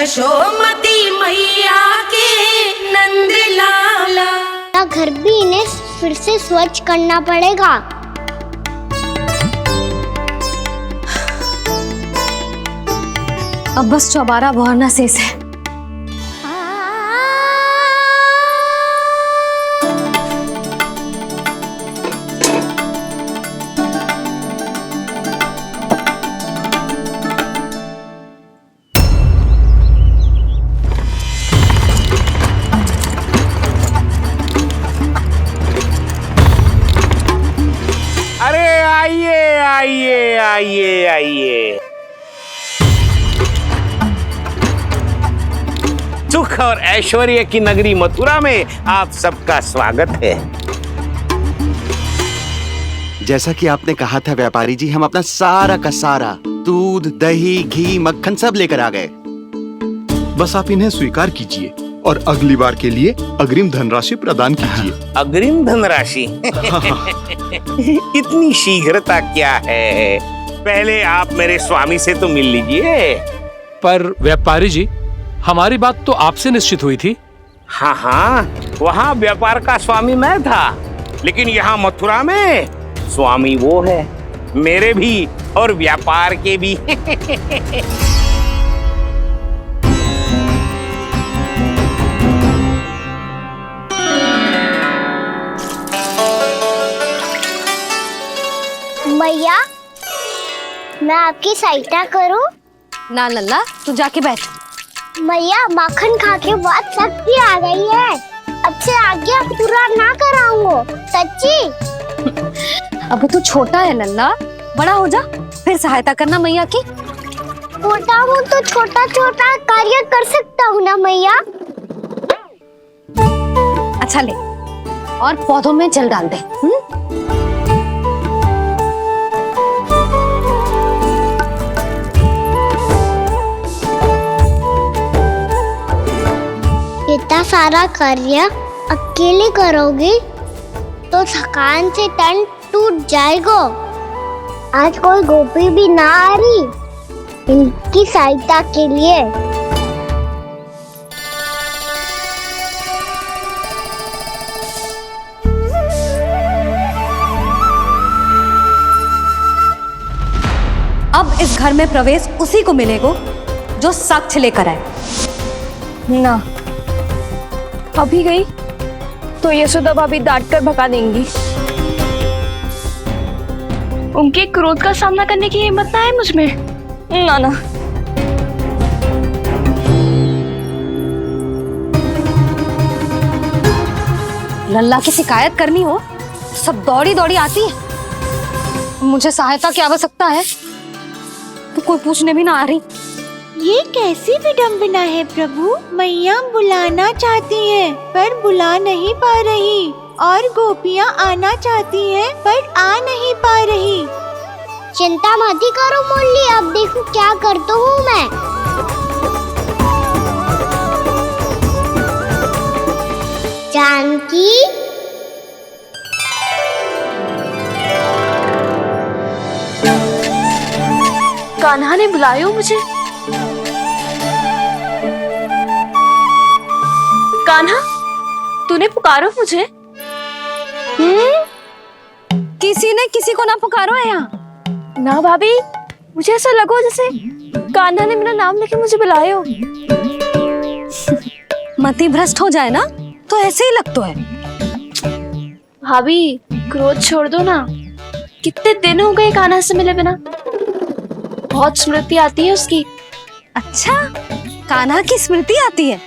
यशोमती मैया के नंद लाला। घर भी इन्हें फिर से स्वच्छ करना पड़ेगा। अब बस चौबारा बहाना शेष है। अरे आइए आइए आइए आइए। सुख और ऐश्वर्य की नगरी मथुरा में आप सबका स्वागत है। जैसा कि आपने कहा था व्यापारी जी, हम अपना सारा का सारा दूध, दही, घी, मक्खन सब लेकर आ गए। बस आप इन्हें स्वीकार कीजिए और अगली बार के लिए अग्रिम धनराशि प्रदान कीजिए। अग्रिम धनराशि? इतनी शीघ्रता क्या है? पहले आप मेरे स्वामी से तो मिल लीजिए। पर व्यापारी जी, हमारी बात तो आपसे निश्चित हुई थी। हाँ हाँ, वहाँ व्यापार का स्वामी मैं था, लेकिन यहाँ मथुरा में स्वामी वो है, मेरे भी और व्यापार के भी। भैया, मैं आपकी सहायता करूं? ना लल्ला, तू जाके बैठ। भैया, माखन खा के बहुत शक्ति आ गई है। अब से आगे पूरा ना कराऊंगा, सच्ची। अब तू छोटा है लल्ला, बड़ा हो जा फिर सहायता करना मैया की। छोटा हूँ तो छोटा छोटा कार्य कर सकता हूँ ना मैया। अच्छा ले, और पौधों में जल डाल दे। इतना सारा कार्य अकेले करोगे तो थकान से तन टूट जाएगा। आज कोई गोपी भी ना आ रही इनकी सहायता के लिए। अब इस घर में प्रवेश उसी को मिलेगा जो साक्ष्य लेकर आए। ना, अभी गई तो यशोदा भाभी डांट कर भगा देंगी। उनके क्रोध का सामना करने की हिम्मत ना है मुझ में। ना ना। लल्ला की शिकायत करनी हो सब दौड़ी दौड़ी आती है। मुझे सहायता की आवश्यकता है तो कोई पूछने भी ना आ रही। ये कैसी विडंबना है प्रभु। मैया बुलाना चाहती हैं पर बुला नहीं पा रही, और गोपियाँ आना चाहती हैं पर आ नहीं पा रही। चिंता मत ही करो मुरली, अब देखो क्या करता हूँ मैं। जानकी, कान्हा ने बुलाया मुझे। कान्हा, तूने पुकारो मुझे? किसी ने किसी को ना पुकारो है यहाँ। ना भाभी, मुझे ऐसा लगो जैसे कान्हा ने मेरा नाम लेके मुझे बुलाया हो। मति भ्रष्ट हो जाए ना तो ऐसे ही लगता है। भाभी, क्रोध छोड़ दो ना। कितने दिन हो गए कान्हा से मिले बिना। बहुत स्मृति आती है उसकी। अच्छा, कान्हा की स्मृति आती है?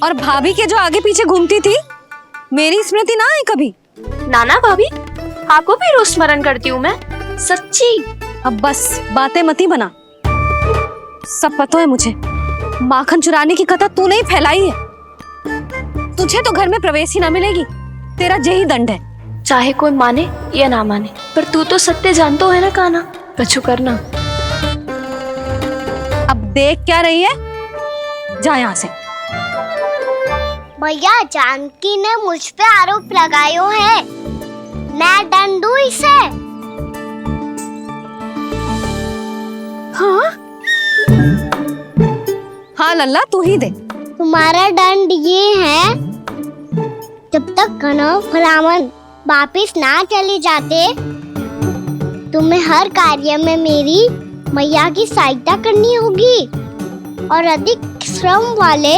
और भाभी के जो आगे पीछे घूमती थी, मेरी स्मृति ना आई कभी? नाना भाभी, आपको भी रोज स्मरण करती हूँ मैं, सच्ची। अब बस बातें मती बना। सब पता है मुझे, माखन चुराने की कथा तूने ही फैलाई है। तुझे तो घर में प्रवेश ही ना मिलेगी, तेरा यही दंड है। चाहे कोई माने या ना माने, पर तू तो सत्य जानतो है ना कान्हा। कछु करना। अब देख क्या रही है, जा यहाँ से। भैया, जानकी ने मुझ पे आरोप लगायो है, मैं दंड दूं इसे। हाँ? हाँ लल्ला तू ही दे। तुम्हारा दंड ये है, जब तक कनव फलावन वापिस ना चले जाते, तुम्हें हर कार्य में मेरी मैया की सहायता करनी होगी और अधिक श्रम वाले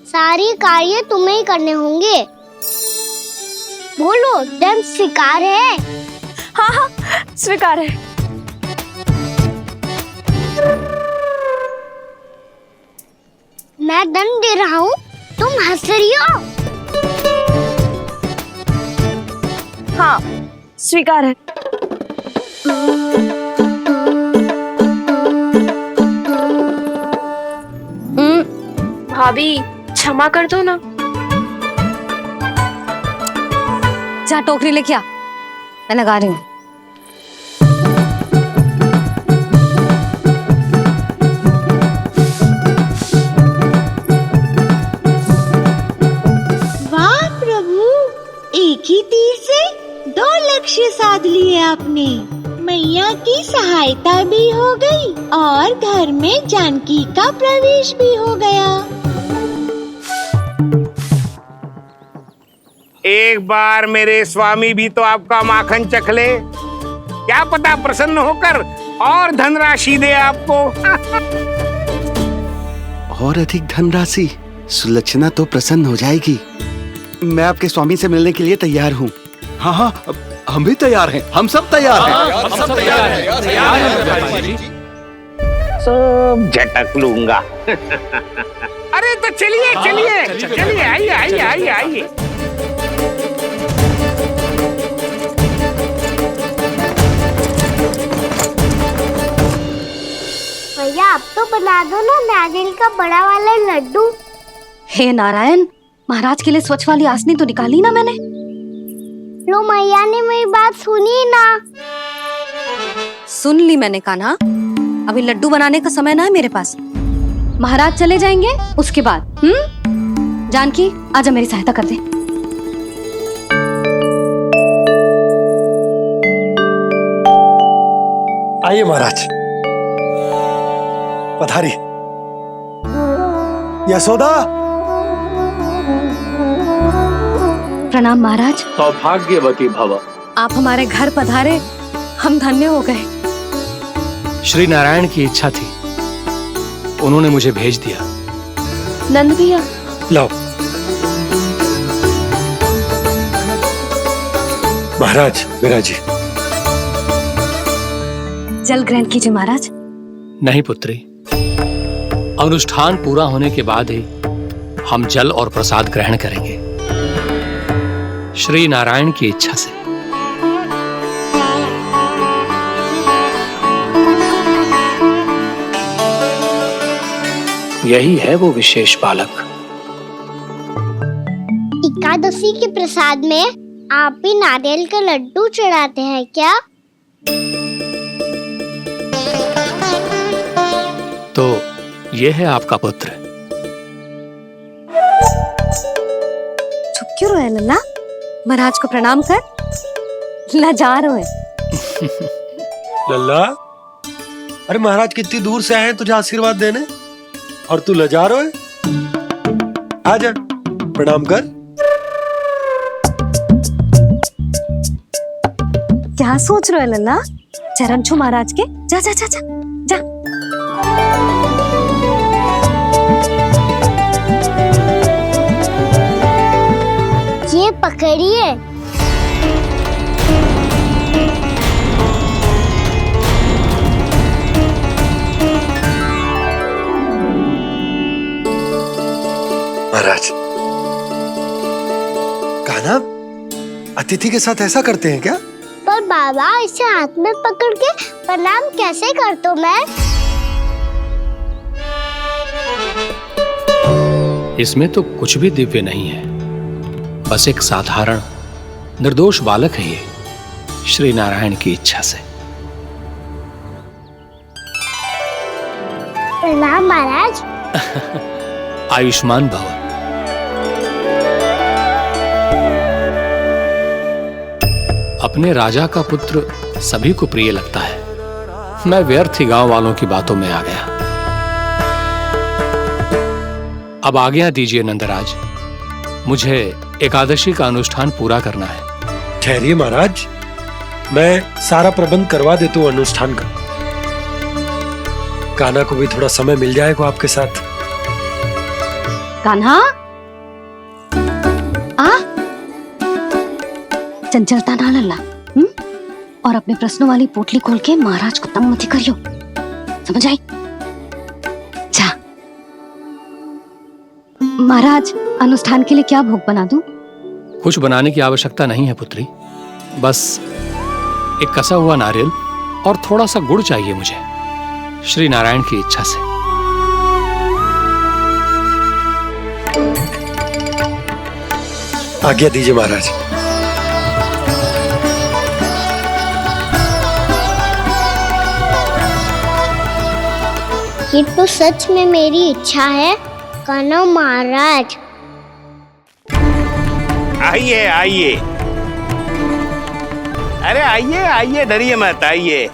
सारे कार्य तुम्हें ही करने होंगे। बोलो, दंड स्वीकार है? हाँ हाँ स्वीकार है। मैं दंड दे रहा हूँ, तुम हंस रही हो? हाँ स्वीकार है। भाभी क्षमा कर दो ना। जा टोकरी लेके आ, मैं लगा रही हूँ। वाह प्रभु, एक ही तीर से 2 लक्ष्य साध लिए आपने। मैया की सहायता भी हो गई और घर में जानकी का प्रवेश भी हो गया। एक बार मेरे स्वामी भी तो आपका माखन चख ले, क्या पता प्रसन्न होकर और धनराशि दे आपको। और अधिक धनराशि? सुलक्षणा तो प्रसन्न हो जाएगी। मैं आपके स्वामी से मिलने के लिए तैयार हूँ। हाँ हाँ, हम भी तैयार हैं, हम सब तैयार हैं। हम सब तैयार हैं, तैयार हैं व्यापारी जी। सब झटक लूंगा। अरे तो चलिए चलिए चलिए, आइए आइए आइए आइए। भैया आप तो बना दो ना नारियल का बड़ा वाला लड्डू। हे नारायण, महाराज के लिए स्वच्छ वाली आसनी तो निकाली ना मैंने। लो मैया ने मेरी बात सुनी ना। सुन ली मैंने कान्हा, अभी लड्डू बनाने का समय ना है मेरे पास। महाराज चले जाएंगे उसके बाद। जानकी आजा मेरी सहायता कर दे। आइए महाराज, पधारी। यशोदा। प्रणाम महाराज। सौभाग्यवती भव। आप हमारे घर पधारे, हम धन्य हो गए। श्री नारायण की इच्छा थी, उन्होंने मुझे भेज दिया। नंद भैया लो महाराज, विराजी। जल ग्रहण कीजिए महाराज। नहीं पुत्री, अनुष्ठान पूरा होने के बाद ही हम जल और प्रसाद ग्रहण करेंगे, श्री नारायण की इच्छा से। यही है वो विशेष बालक। एकादशी के प्रसाद में आप भी नारियल का लड्डू चढ़ाते हैं क्या? तो ये है आपका पुत्र। चुप क्यों रहे लल्ला? महाराज को प्रणाम कर। लाजार हुए। लल्ला, अरे महाराज कितनी दूर से आए हैं तुझे आशीर्वाद देने, और तू लजा रहा है। आजा प्रणाम कर। क्या सोच रहे हो लल्ला? चरण छू महाराज के। जा जा जा जा जा। ये पकड़िए। महाराज, कान्हा, अतिथि के साथ ऐसा करते हैं क्या? पर बाबा, इसे हाथ में पकड़ के प्रणाम कैसे करता हूँ मैं? इसमें तो कुछ भी दिव्य नहीं है, बस एक साधारण निर्दोष बालक है ये, श्री नारायण की इच्छा से। प्रणाम महाराज। आयुष्मान भव। अपने राजा का पुत्र सभी को प्रिय लगता है। मैं व्यर्थ ही गांव वालों की बातों में आ गया। अब आज्ञा दीजिए नंदराज, मुझे एकादशी का अनुष्ठान पूरा करना है। ठहरिए महाराज, मैं सारा प्रबंध करवा देता हूँ अनुष्ठान का। कान्हा को भी थोड़ा समय मिल जाएगा आपके साथ। कान्हा, आ चंचलता ना लल्ला, और अपने प्रश्नों वाली पोटली खोल के महाराज को तंग मत करियो, समझ आई? जा महाराज, अनुष्ठान के लिए क्या भोग बना दूं? कुछ बनाने की आवश्यकता नहीं है पुत्री, बस एक कसा हुआ नारियल और थोड़ा सा गुड़ चाहिए मुझे, श्री नारायण की इच्छा से। आज्ञा दीजिए महाराज। ये तो सच में मेरी इच्छा है कान्हा महाराज। आइए आइए, अरे आइए आइए, डरिए मत, आइए।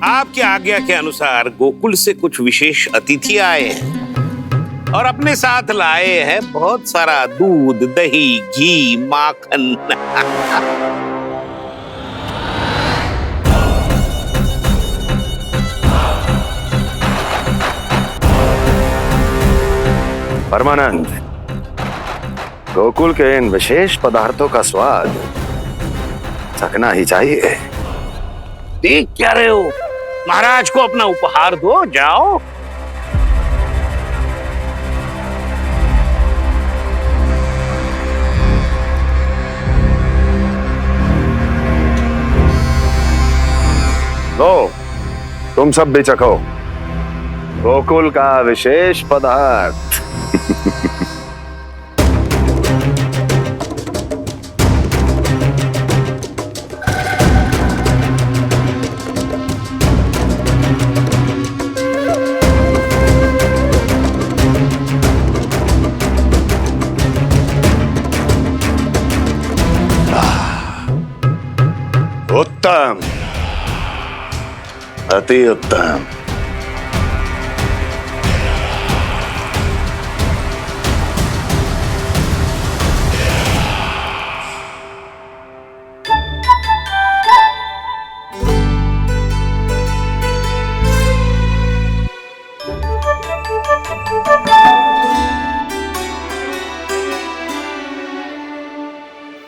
आपकी आज्ञा के अनुसार गोकुल से कुछ विशेष अतिथि आए हैं और अपने साथ लाए हैं बहुत सारा दूध, दही, घी, माखन। परमानंद, गोकुल के इन विशेष पदार्थों का स्वाद चखना ही चाहिए। देख क्या रहे हो? महाराज को अपना उपहार दो, जाओ। लो, तुम सब भी चखो गोकुल का विशेष पदार्थ। उत्तम, अति उत्तम।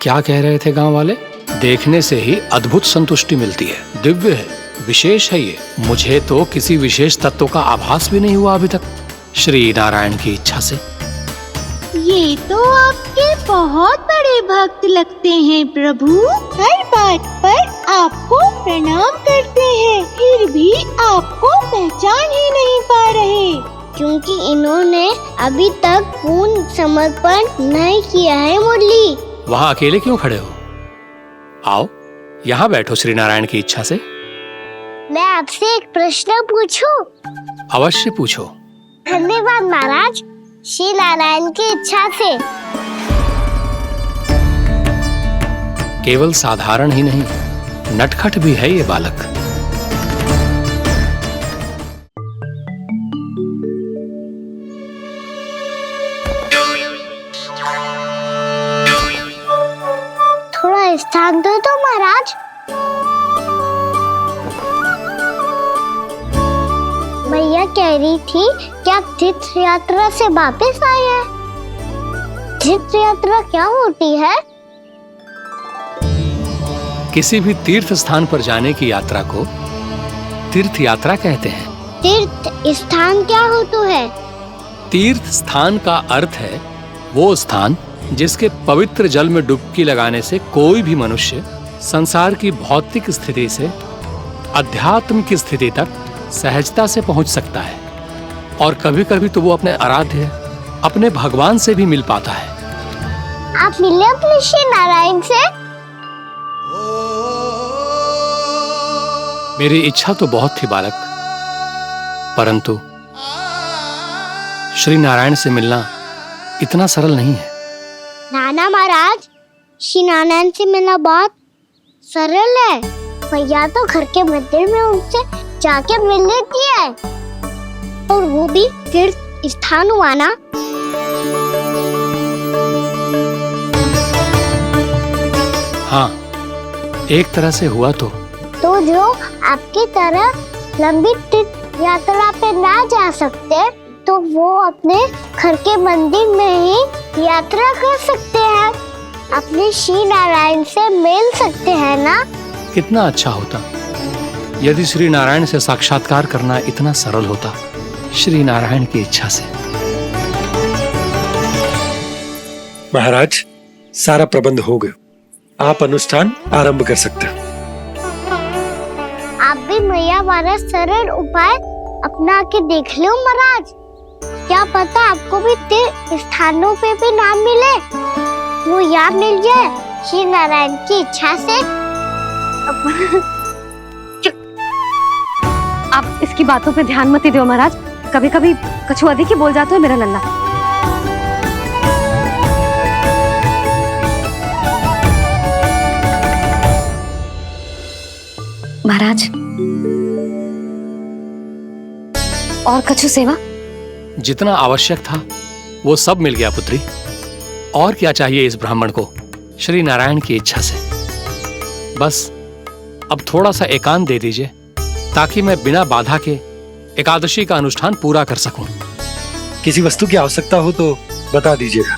क्या कह रहे थे गांव वाले? देखने से ही अद्भुत संतुष्टि मिलती है, दिव्य है, विशेष है ये। मुझे तो किसी विशेष तत्व का आभास भी नहीं हुआ अभी तक, श्री नारायण की इच्छा से। ये तो आपके बहुत बड़े भक्त लगते हैं प्रभु, हर बात पर आपको प्रणाम करते हैं, फिर भी आपको पहचान ही नहीं पा रहे। क्योंकि इन्होंने अभी तक पूर्ण समर्पण नहीं किया है मुरली। वहाँ अकेले क्यों खड़े हो? आओ यहाँ बैठो श्री नारायण की इच्छा से। मैं आपसे एक प्रश्न पूछूं? अवश्य पूछो। धन्यवाद महाराज, श्री नारायण की इच्छा से। केवल साधारण ही नहीं, नटखट भी है ये बालक। थोड़ा स्थान दो तो महाराज। भैया कह रही थी कि आप तीर्थ यात्रा से वापस आए हैं। तीर्थ यात्रा क्या होती है? किसी भी तीर्थ स्थान पर जाने की यात्रा को तीर्थ यात्रा कहते हैं। तीर्थ स्थान क्या होता है? तीर्थ स्थान का अर्थ है वो स्थान जिसके पवित्र जल में डुबकी लगाने से कोई भी मनुष्य संसार की भौतिक स्थिति से अध्यात्म की स्थिति तक सहजता से पहुंच सकता है, और कभी कभी तो वो अपने आराध्य, अपने भगवान से भी मिल पाता है। आप मिले अपने श्री नारायण से? मेरी इच्छा तो बहुत थी बालक, परंतु श्री नारायण से मिलना इतना सरल नहीं है। नाना महाराज, श्री नारायण से मिलना बहुत सरल है। भैया तो घर के मंदिर में उनसे जाके मिल लेती है, और वो भी तीर्थ स्थान हुआ ना। हाँ, एक तरह से हुआ तो जो आपकी तरह लंबी तीर्थ यात्रा पे ना जा सकते, तो वो अपने घर के मंदिर में ही यात्रा कर सकते हैं, अपने श्री नारायण से मिल सकते हैं ना। कितना अच्छा होता यदि श्री नारायण से साक्षात्कार करना इतना सरल होता, श्री नारायण की इच्छा से। महाराज, सारा प्रबंध हो गया, आप अनुष्ठान आरंभ कर सकते हैं। आप भी मैया वाला सरल उपाय अपना के देख लो महाराज। क्या पता आपको भी तीर्थ स्थानों पे भी नाम मिले, वो यहाँ मिल जाए श्री नारायण की इच्छा से। आप इसकी बातों पे ध्यान मत दो महाराज, कभी कभी कछु अधिक ही बोल जाते हो मेरा लल्ला। महाराज, और कछु सेवा? जितना आवश्यक था वो सब मिल गया पुत्री। और क्या चाहिए इस ब्राह्मण को श्री नारायण की इच्छा से? बस अब थोड़ा सा एकांत दे दीजिए, ताकि मैं बिना बाधा के एकादशी का अनुष्ठान पूरा कर सकूं। किसी वस्तु की आवश्यकता हो तो बता दीजिएगा।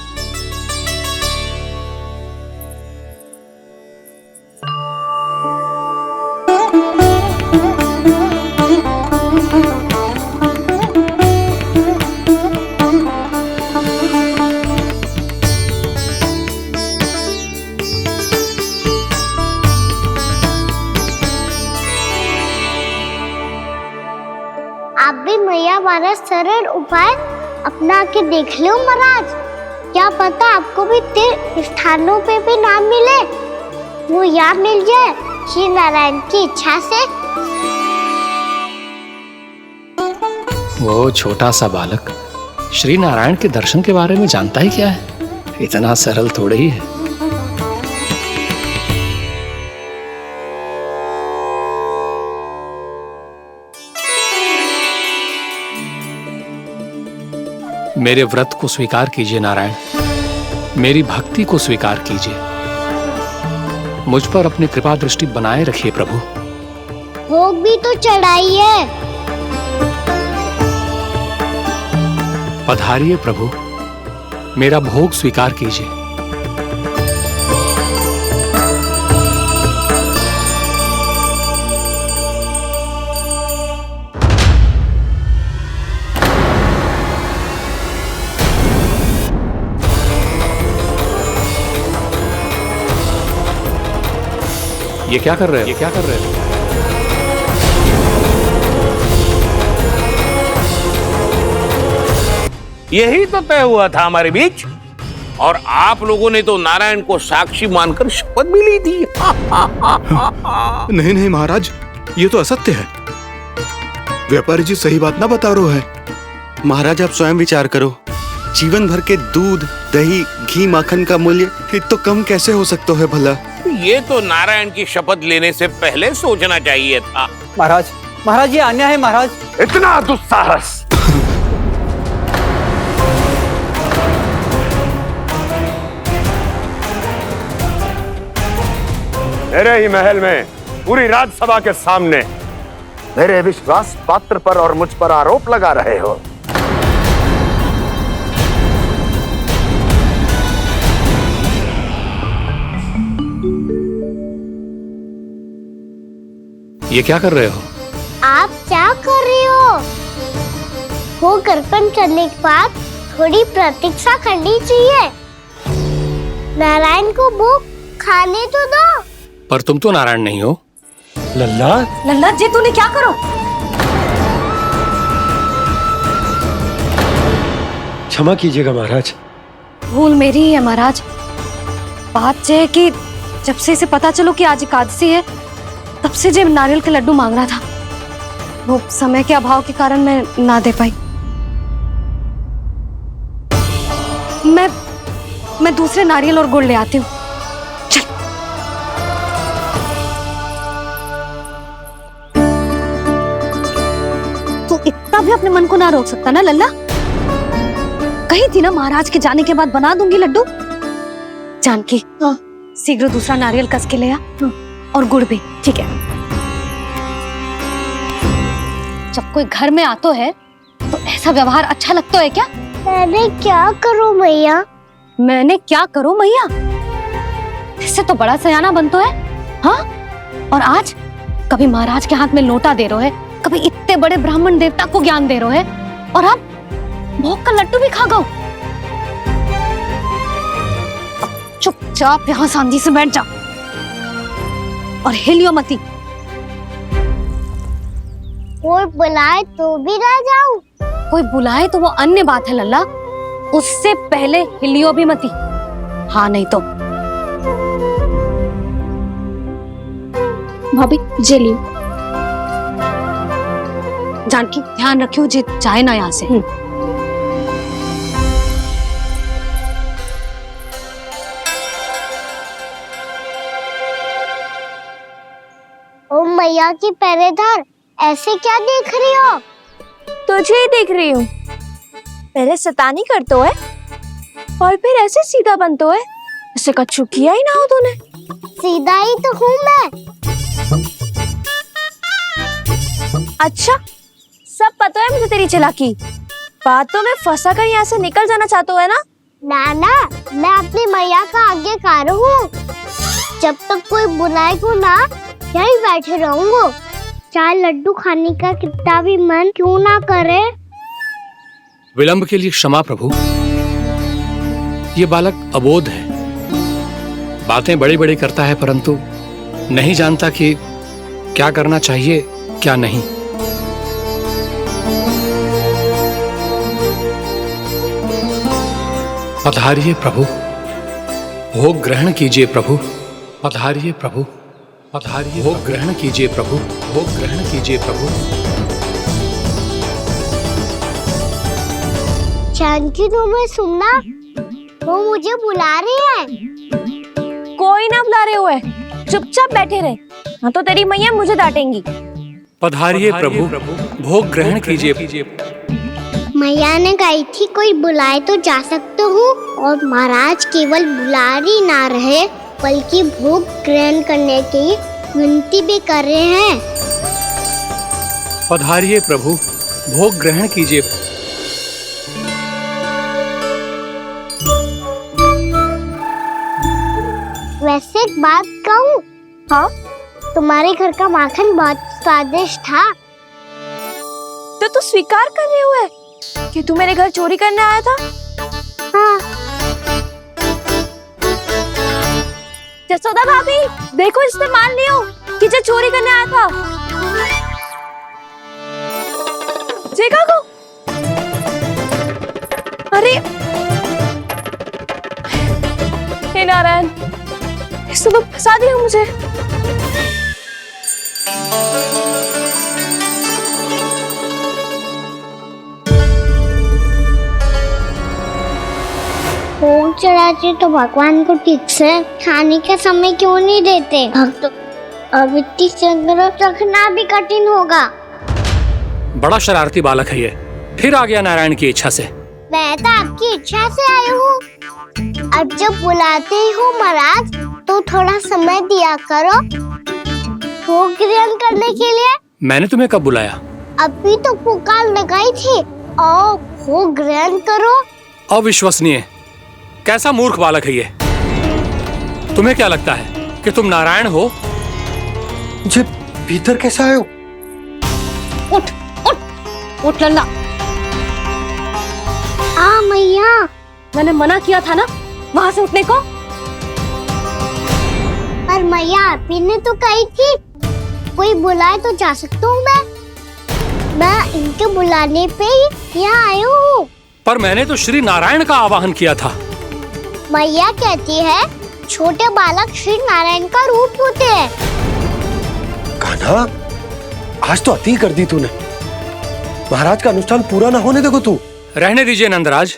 आप भी मैया वाला सरल उपाय अपना के देख लो महाराज। क्या पता आपको भी तीर्थ स्थानों पे भी नाम मिले, वो यहाँ मिल जाए श्री नारायण की इच्छा से। वो छोटा सा बालक श्री नारायण के दर्शन के बारे में जानता ही क्या है? इतना सरल थोड़े ही है। मेरे व्रत को स्वीकार कीजिए नारायण, मेरी भक्ति को स्वीकार कीजिए। मुझ पर अपनी कृपा दृष्टि बनाए रखिए प्रभु। भोग भी तो चढ़ाइए। पधारिए प्रभु, मेरा भोग स्वीकार कीजिए। ये क्या कर रहे हो? ये क्या कर रहे हो? यही तो तय हुआ था हमारे बीच, और आप लोगों ने तो नारायण को साक्षी मानकर शपथ भी ली थी। नहीं नहीं महाराज, ये तो असत्य है। व्यापारी जी सही बात ना बता रहे हैं। महाराज आप स्वयं विचार करो, जीवन भर के दूध, दही, घी, माखन का मूल्य तो कम कैसे हो सकता है भला? ये तो नारायण की शपथ लेने से पहले सोचना चाहिए था। महाराज, महाराज ये अन्याय है महाराज। इतना दुस्साहस! मेरे ही महल में पूरी राजसभा के सामने मेरे विश्वास पात्र पर और मुझ पर आरोप लगा रहे हो। ये क्या कर रहे हो? आप क्या कर रहे हो? भोग अर्पण करने के बाद थोड़ी प्रतीक्षा करनी चाहिए। नारायण को भोग खाने तो दो। पर तुम तो नारायण नहीं हो। लल्ला, लल्ला जी तूने क्या करो? क्षमा कीजिएगा महाराज। भूल मेरी ही है महाराज। बात यह है कि जब से इसे पता चलो कि आज एकादशी है, तब से जब नारियल के लड्डू मांग रहा था, वो समय के अभाव के कारण मैं ना दे पाई। मैं दूसरे नारियल और गुड़ ले आती हूँ। चल। तू इतना भी अपने मन को ना रोक सकता ना लल्ला? कही थी ना महाराज के जाने के बाद बना दूंगी लड्डू। जानकी, शीघ्र दूसरा नारियल कस के ले आ, और गुड़ भी। ठीक है। जब कोई घर में आता है तो ऐसा व्यवहार अच्छा लगता है क्या? मैंने क्या करूं मैया? मैंने क्या करूं मैया? इससे तो बड़ा सयाना बनतो है। हाँ, और आज कभी महाराज के हाथ में लोटा दे रहे है, कभी इतने बड़े ब्राह्मण देवता को ज्ञान दे रहे है, और अब भोग का लड्डू भी खा गो। चुपचाप यहाँ शांति से बैठ जा और हिलियो मती। कोई बुलाए तो भी ना जाऊं? कोई बुलाए तो वो अन्य बात है लल्ला, उससे पहले हिलियो भी मती। हाँ नहीं तो। भाभी जे लियो। जानकी ध्यान रखियो जे जाए ना यहाँ से। ओ मैया की पहरेदार, ऐसे क्या देख रही हो? तुझे ही देख रही हूँ। पहले शैतानी करतो है और फिर ऐसे सीधा बनतो है, ऐसे कछु किया ही ना हो तूने। सीधा ही तो हूँ मैं। अच्छा, सब पता है मुझे तेरी चालाकी। बातों में फंसा कर यहाँ से निकल जाना चाहते है ना? नाना, मैं अपनी मैया का आज्ञाकार हूँ। जब तक कोई बुलाए को ना, यहीं बैठे रहूंगा। चाहे लड्डू खाने का कितना भी मन क्यों ना करे। विलंब के लिए क्षमा प्रभु। ये बालक अबोध है, बातें बड़ी बड़ी करता है, परंतु नहीं जानता कि क्या करना चाहिए क्या नहीं। पधारिए प्रभु, भोग ग्रहण कीजिए प्रभु। पधारिए प्रभु, पधारिए। भोग ग्रहण कीजिए प्रभु, भोग ग्रहण कीजिए प्रभु। जानकी, तुम्हें सुनना, वो मुझे बुला रही है। कोई ना बुला रहे हुए, चुपचाप बैठे रहे, हाँ तो तेरी मैया मुझे डांटेंगी। पधारिए प्रभु, भोग ग्रहण कीजिए। मैया ने कही थी कोई बुलाए तो जा सकते हूँ, और महाराज केवल बुला ही ना रहे बल्कि भोग ग्रहण करने की विनती भी कर रहे हैं। पधारिए प्रभु, भोग ग्रहण कीजिए। वैसे एक बात कहूँ? हाँ? तुम्हारे घर का माखन बहुत स्वादिष्ट था। तो तू स्वीकार कर रहे हुए कि तू मेरे घर चोरी करने आया था? हाँ। जसोदा भाभी, देखो इसने मान लियो कि जो चोरी करने आया था। देखा को? अरे हे नारायण, इसने तो फंसा दिया मुझे। भोग चढ़ाते तो भगवान को ठीक से खाने का समय क्यों नहीं देते? भक्त अब इतनी संग्रह रखना भी कठिन होगा। बड़ा शरारती बालक है ये, फिर आ गया नारायण की इच्छा से। मैं तो आपकी इच्छा से आई हूँ। अब जब बुलाते ही हो महाराज, तो थोड़ा समय दिया करो भोग ग्रहण करने के लिए। मैंने तुम्हें कब बुलाया? अभी तो पुकार लगाई थी, और भोग ग्रहण करो। अविश्वसनीय, कैसा मूर्ख बालक है ये। तुम्हें क्या लगता है कि तुम नारायण हो? मुझे भीतर कैसे आए हो? उठ उठ उठ लल्ला। मैया, मैंने मना किया था ना वहां से उठने को। पर मैया, आपी ने तो कही थी कोई बुलाए तो जा सकता हूँ मैं इनके बुलाने पे ही यहाँ आई हूँ। पर मैंने तो श्री नारायण का आवाहन किया था। मैया कहती है छोटे बालक श्री नारायण का रूप होते हैं। कान्हा, आज तो अति कर दी तूने। महाराज का अनुष्ठान पूरा ना होने देखो तू। रहने दीजिए नंदराज,